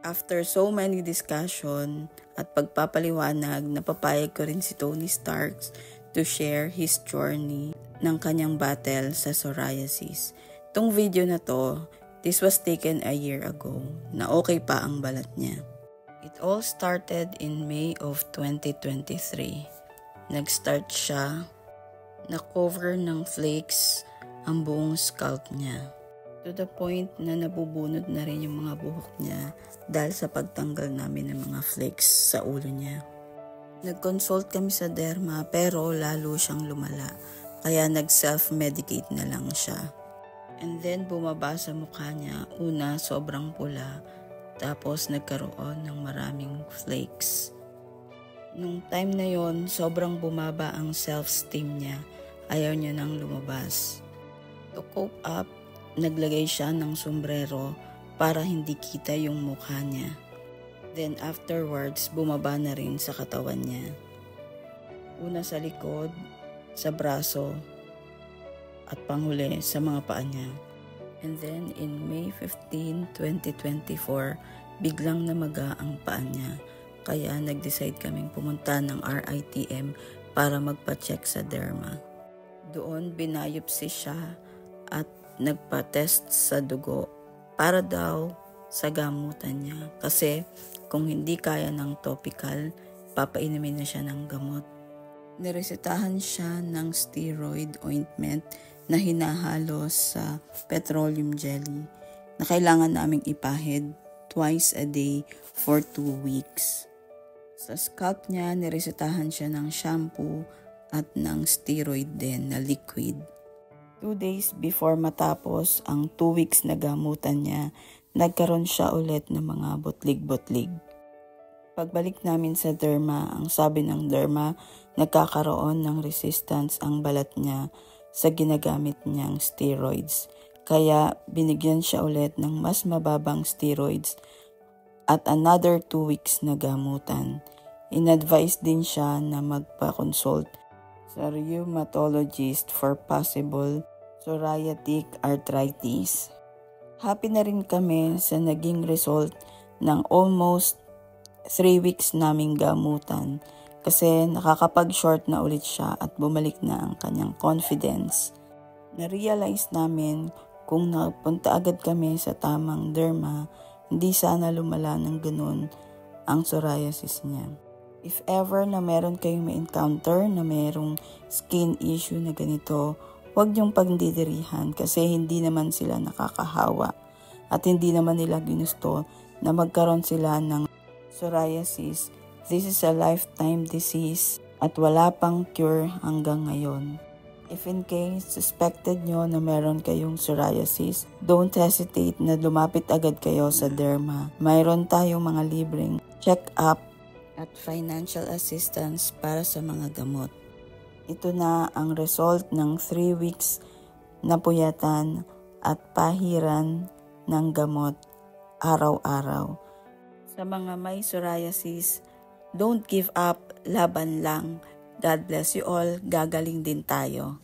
After so many discussion at pagpapaliwanag, napapayag ko rin si Tony Starks to share his journey ng kanyang battle sa psoriasis. Itong video na to, this was taken a year ago na okay pa ang balat niya. It all started in May of 2023. Nag-start siya, na-cover ng flakes ang buong scalp niya. To the point na nabubunod na rin yung mga buhok niya dahil sa pagtanggal namin ng mga flakes sa ulo niya. Nag-consult kami sa derma pero lalo siyang lumala, kaya nag-self-medicate na lang siya. And then bumaba sa mukha niya, una sobrang pula, tapos nagkaroon ng maraming flakes. Nung time na yon, sobrang bumaba ang self-esteem niya, ayaw niya nang lumabas. To cope up, naglagay siya ng sombrero para hindi kita yung mukha niya. Then afterwards, bumaba na rin sa katawan niya. Una sa likod, sa braso, at panghuli sa mga paa niya. And then in May 15, 2024, biglang namaga ang paa niya. Kaya nag-decide kaming pumunta ng RITM para magpa-check sa derma. Doon binayopsi siya at nagpa-test sa dugo para daw sa gamutan niya. Kasi kung hindi kaya ng topical, papainumin na siya ng gamot. Niresetahan siya ng steroid ointment na hinahalo sa petroleum jelly na kailangan naming ipahid twice a day for 2 weeks. Sa scalp niya, niresetahan siya ng shampoo at ng steroid din na liquid. 2 days before matapos ang 2 weeks na gamutan niya, nagkaroon siya ulit ng mga butlig-butlig. Pagbalik namin sa derma, ang sabi ng derma, nagkakaroon ng resistance ang balat niya sa ginagamit niyang steroids. Kaya binigyan siya ulit ng mas mababang steroids at another 2 weeks na gamutan. In-advise din siya na magpa-consult sa rheumatologist for possible psoriatic arthritis. Happy na rin kami sa naging result ng almost 3 weeks naming gamutan kasi nakakapag-short na ulit siya at bumalik na ang kanyang confidence. Na-realize namin kung napunta agad kami sa tamang derma, hindi sana lumala ng ganun ang psoriasis niya. If ever na meron kayong ma-encounter na merong skin issue na ganito, huwag niyong pagdidirihan kasi hindi naman sila nakakahawa at hindi naman nila ginusto na magkaroon sila ng psoriasis. This is a lifetime disease at wala pang cure hanggang ngayon. If in case suspected nyo na meron kayong psoriasis, don't hesitate na lumapit agad kayo sa derma. Mayroon tayong mga libreng check-up at financial assistance para sa mga gamot. Ito na ang result ng 3 weeks na puyatan at pahiran ng gamot araw-araw. Sa mga may psoriasis, don't give up, laban lang. God bless you all, gagaling din tayo.